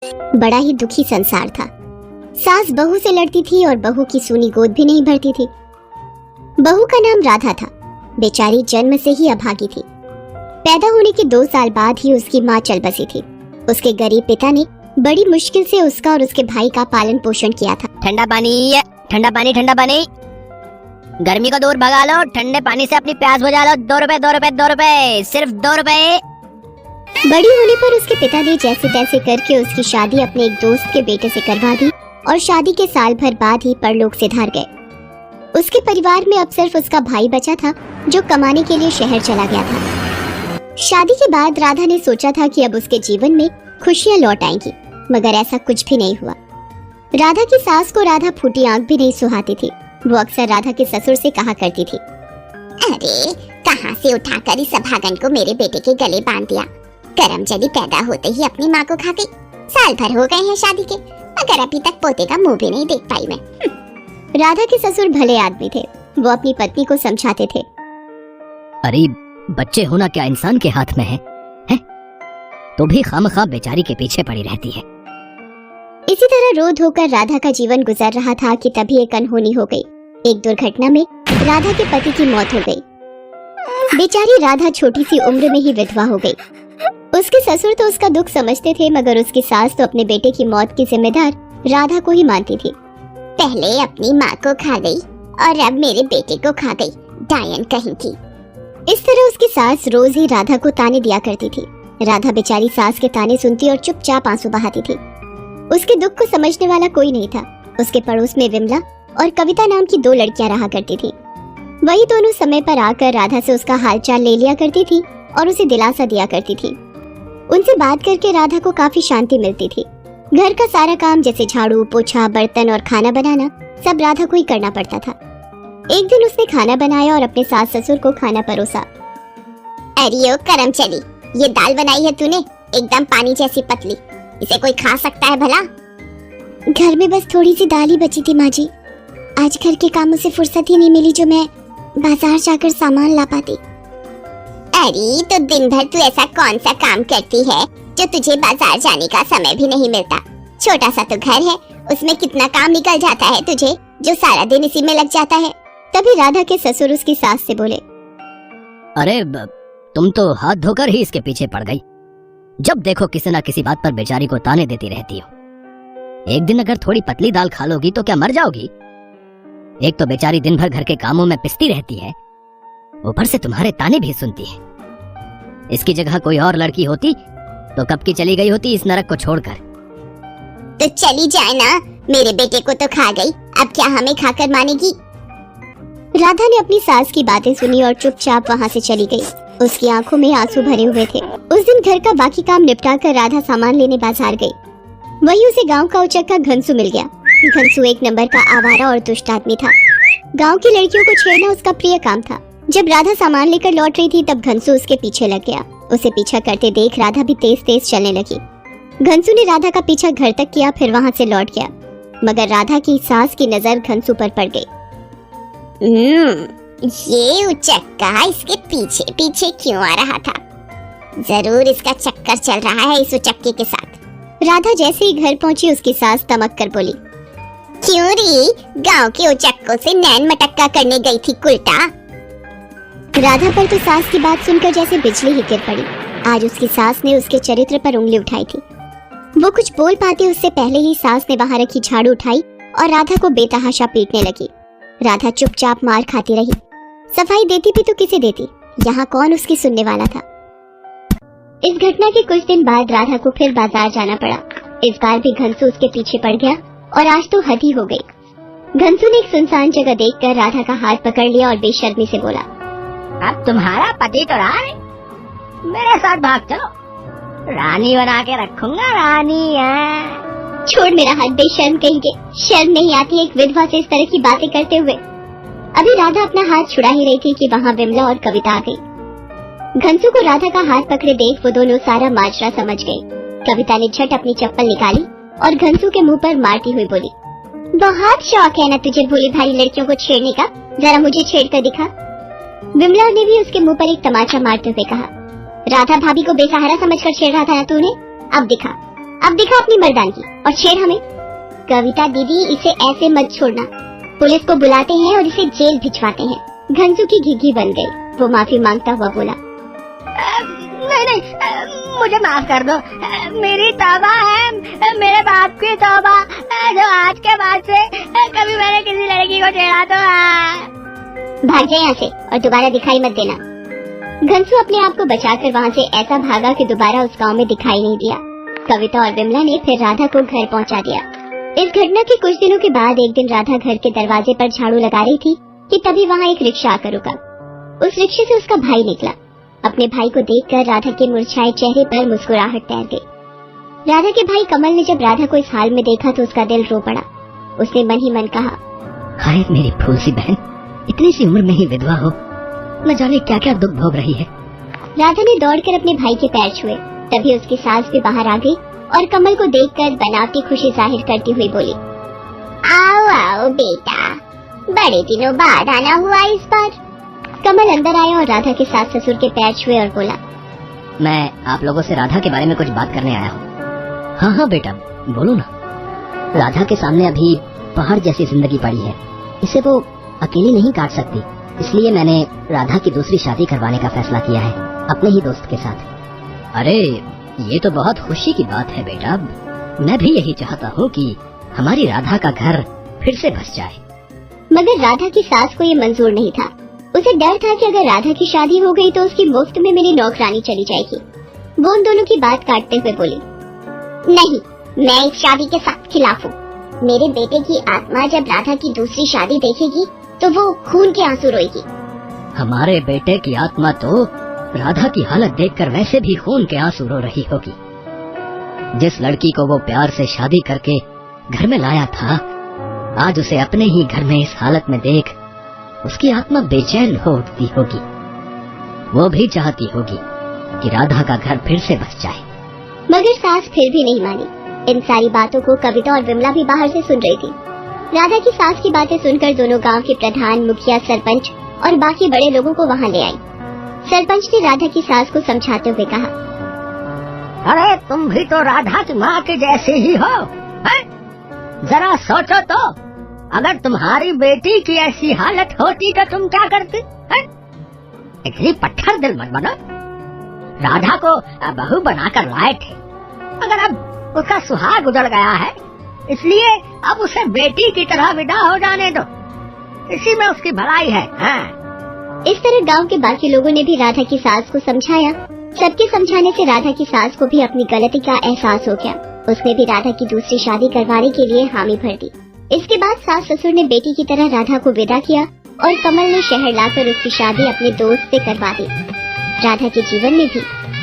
बड़ा ही दुखी संसार था। सास बहू से लड़ती थी और बहू की सूनी गोद भी नहीं भरती थी। बहू का नाम राधा था। बेचारी जन्म से ही अभागी थी। पैदा होने के 2 साल बाद ही उसकी माँ चल बसी थी। उसके गरीब पिता ने बड़ी मुश्किल से उसका और उसके भाई का पालन पोषण किया था। ठंडा पानी, ठंडा पानी, ठंडा पानी। गर्मी को दूर भगा लो, ठंडे पानी से अपनी प्यास बुझा लो। 2 रुपए, 2 रुपए, 2 रुपए, सिर्फ 2 रुपए। बड़ी होने पर उसके पिता ने जैसे तैसे करके उसकी शादी अपने एक दोस्त के बेटे से करवा दी और शादी के साल भर बाद ही परलोक सिधार गए। उसके परिवार में अब सिर्फ उसका भाई बचा था जो कमाने के लिए शहर चला गया था। शादी के बाद राधा ने सोचा था कि अब उसके जीवन में खुशियां लौट आएंगी, मगर ऐसा कुछ भी नहीं हुआ। राधा की सास को राधा फूटी आंख भी नहीं सुहाती थी। वो अक्सर राधा के ससुर से कहा करती थी, अरे कहां से उठाकर इस अभागन को मेरे बेटे के गले बांध दिया। करमचली पैदा होते ही अपनी माँ को खा गई। साल भर हो गए हैं शादी के, मगर अभी तक पोते का मुंह भी नहीं देख पाई मैं। राधा के ससुर भले आदमी थे। वो अपनी पत्नी को समझाते थे, अरे बच्चे होना क्या इंसान के हाथ में है? तो भी खामखा बेचारी के पीछे पड़ी रहती है। इसी तरह रो धोकर राधा का जीवन गुजर रहा था कि तभी एक अनहोनी हो गई। एक दुर्घटना में राधा के पति की मौत हो गई। बेचारी राधा छोटी सी उम्र में ही विधवा हो गई। उसके ससुर तो उसका दुख समझते थे, मगर उसकी सास तो अपने बेटे की मौत की जिम्मेदार राधा को ही मानती थी। पहले अपनी माँ को खा गई और अब मेरे बेटे को खा गई, डायन कहीं की। इस तरह उसकी सास रोज ही राधा को ताने दिया करती थी। राधा बेचारी सास के ताने सुनती और चुपचाप आंसू बहाती थी। उसके दुख को समझने वाला कोई नहीं था। उसके पड़ोस में विमला और कविता नाम की 2 लड़कियां रहा करती थी। वही दोनों समय पर आकर राधा से उसका हालचाल ले लिया करती थी और उसे दिलासा दिया करती थी। उनसे बात करके राधा को काफी शांति मिलती थी। घर का सारा काम जैसे झाड़ू, पोछा, बर्तन और खाना बनाना सब राधा को ही करना पड़ता था। एक दिन उसने खाना बनाया और अपने सास ससुर को खाना परोसा। अरे ओ करमचली, ये दाल बनाई है तूने, एकदम पानी जैसी पतली। इसे कोई खा सकता है भला? घर में बस थोड़ी सी दाल ही बची थी माँ जी। आज घर के कामों से फुर्सत ही नहीं मिली जो मैं बाजार जाकर सामान ला पाती। अरे तो दिन भर तू ऐसा कौन सा काम करती है जो तुझे बाजार जाने का समय भी नहीं मिलता? छोटा सा तो घर है, उसमें कितना काम निकल जाता है तुझे, जो सारा दिन इसी में लग जाता है। तभी राधा के ससुर उसकी सास से बोले, अरे तुम तो हाथ धोकर ही इसके पीछे पड़ गई। जब देखो किसी ना किसी बात पर बेचारी को ताने देती रहती हो। एक दिन अगर थोड़ी पतली दाल खा लोगी तो क्या मर जाओगी? एक तो बेचारी दिन भर घर के कामों में पिसती रहती है, ऊपर से तुम्हारे ताने भी सुनती है। इसकी जगह कोई और लड़की होती तो कब की चली गई होती इस नरक को छोड़कर। तो चली जाए ना, मेरे बेटे को तो खा गई, अब क्या हमें खाकर मानेगी? राधा ने अपनी सास की बातें सुनी और चुपचाप वहाँ से चली गई। उसकी आंखों में आंसू भरे हुए थे। उस दिन घर का बाकी काम निपटाकर राधा सामान लेने बाजार गई। वहीं उसे गांव का उचक्का घनसू मिल गया। घनसू एक नंबर का आवारा और दुष्ट आदमी था। गांव की लड़कियों को छेड़ना उसका प्रिय काम था। जब राधा सामान लेकर लौट रही थी तब घनसू उसके पीछे लग गया। उसे पीछा करते देख राधा भी तेज तेज चलने लगी। घनसू ने राधा का पीछा घर तक किया, फिर वहाँ से लौट गया, मगर राधा की सास की नजर घनसू पर पड़ गई। ये उचक्का इसके पीछे पीछे क्यों आ रहा था? जरूर इसका चक्कर चल रहा है इस उचक्के के साथ। राधा जैसे ही घर पहुंची उसकी सास तमक कर बोली, क्यों री, गांव के उचक्कों से नैन मटक्का करने गई थी कुलटा? राधा पर तो सास की बात सुनकर जैसे बिजली ही गिर पड़ी। आज उसकी सास ने उसके चरित्र पर उंगली उठाई थी। वो कुछ बोल पाती उससे पहले ही सास ने वहां रखी झाड़ू उठाई और राधा को बेतहाशा पीटने लगी। राधा चुपचाप मार खाती रही। सफाई देती भी तो किसे देती, यहाँ कौन उसकी सुनने वाला था। इस घटना के कुछ दिन बाद राधा को फिर बाजार जाना पड़ा। इस बार भी घनसू उसके पीछे पड़ गया और आज तो हद ही हो गई। घनसू ने एक सुनसान जगह देखकर राधा का हाथ पकड़ लिया और बेशर्मी से बोला, अब तुम्हारा पति तो रहा है, मेरे साथ भाग चलो, रानी बना के रखूंगा, रानी है। छोड़ मेरा हाथ, बेशर्म कहेंगे। शर्म नहीं आती एक विधवा से इस तरह की बातें करते हुए? अभी राधा अपना हाथ छुड़ा ही रही थी कि वहाँ विमला और कविता आ गई। घनसू को राधा का हाथ पकड़े देख वो दोनों सारा माजरा समझ गई। कविता ने झट अपनी चप्पल निकाली और घनसू के मुंह पर मारती हुई बोली, बहुत शौक है ना तुझे भोली भाली लड़कियों को छेड़ने का, जरा मुझे छेड़ कर दिखा। विमला ने भी उसके मुंह पर एक तमाचा मारते हुए कहा, राधा भाभी को बेसहारा समझकर छेड़ रहा था ना तूने, अब दिखा। अब दिखा अपनी मर्दानगी और छेड़ हमें। कविता दीदी, इसे ऐसे मत छोड़ना। पुलिस को बुलाते हैं और इसे जेल भिजवाते हैं। घनसू की घिघी बन गई। वो माफी मांगता हुआ बोला, नहीं, मुझे माफ कर दो। मेरी तौबा है, मेरे बाप की तौबा, जो आज के बाद से कभी मैंने किसी लड़की को छेड़ा तो भाग जाए यहाँ से और दोबारा दिखाई मत देना। घनसू अपने आप को बचाकर वहाँ से ऐसा भागा कि दोबारा उस गांव में दिखाई नहीं दिया। कविता और विमला ने फिर राधा को घर पहुँचा दिया। इस घटना के कुछ दिनों के बाद एक दिन राधा घर के दरवाजे पर झाड़ू लगा रही थी कि तभी वहाँ एक रिक्शा आकर रुका। उस रिक्शे से उसका भाई निकला। अपने भाई को देखकर राधा के मुरझाए चेहरे पर मुस्कुराहट तैर गई। राधा के भाई कमल ने जब राधा को इस हाल में देखा तो उसका दिल रो पड़ा। उसने मन ही मन कहा, हाय मेरी फूल सी बहन, इतनी सी उम्र में ही विधवा हो, न जाने क्या क्या दुख भोग रही है। राधा ने दौड़कर अपने भाई के पैर छुए। तभी उसकी सास भी बाहर आ गई और कमल को देखकर बनावटी खुशी जाहिर करती हुई बोली, आओ आओ बेटा, बड़े दिनों बाद आना हुआ इस बार। कमल अंदर आया और राधा के सास ससुर के पैर छुए और बोला, मैं आप लोगों से राधा के बारे में कुछ बात करने आया हूँ। हाँ हाँ बेटा, बोलो ना। राधा के सामने अभी पहाड़ जैसी जिंदगी पड़ी है, इसे वो अकेली नहीं काट सकती, इसलिए मैंने राधा की दूसरी शादी करवाने का फैसला किया है अपने ही दोस्त के साथ। अरे ये तो बहुत खुशी की बात है बेटा, मैं भी यही चाहता हूँ कि हमारी राधा का घर फिर से बस जाए। मगर राधा की सास को ये मंजूर नहीं था। उसे डर था कि अगर राधा की शादी हो गई तो उसकी मुफ्त में मेरी नौकरानी चली जाएगी। वो उन दोनों की बात काटते हुए बोली, नहीं, मैं इस शादी के सख्त खिलाफ हूँ। मेरे बेटे की आत्मा जब राधा की दूसरी शादी देखेगी तो वो खून के आंसू रोएगी। हमारे बेटे की आत्मा तो राधा की हालत देखकर वैसे भी खून के आंसू रो रही होगी। जिस लड़की को वो प्यार से शादी करके घर में लाया था, आज उसे अपने ही घर में इस हालत में देख उसकी आत्मा बेचैन हो उठती होगी। वो भी चाहती होगी कि राधा का घर फिर से बस जाए। मगर सास फिर भी नहीं मानी। इन सारी बातों को कविता और विमला भी बाहर से सुन रही थी। राधा की सास की बातें सुनकर दोनों गांव के प्रधान, मुखिया, सरपंच और बाकी बड़े लोगों को वहां ले आई। सरपंच ने राधा की सास को समझाते हुए कहा, अरे तुम भी तो राधा की माँ के जैसे ही हो, है? जरा सोचो तो, अगर तुम्हारी बेटी की ऐसी हालत होती तो तुम क्या करती? इतनी पत्थर दिल मत बनो। राधा को बहू बनाकर लाए थे, मगर अब उसका सुहाग उजड़ गया है, इसलिए अब उसे बेटी की तरह विदा हो जाने दो, इसी में उसकी भलाई है। इस तरह गांव के बाकी लोगों ने भी राधा की सास को समझाया। सबके समझाने से राधा की सास को भी अपनी गलती का एहसास हो गया। उसने भी राधा की दूसरी शादी करवाने के लिए हामी भर दी। इसके बाद सास ससुर ने बेटी की तरह राधा को विदा किया और कमल ने शहर लाकर उसकी शादी अपने दोस्त से करवा दी। राधा के जीवन में भी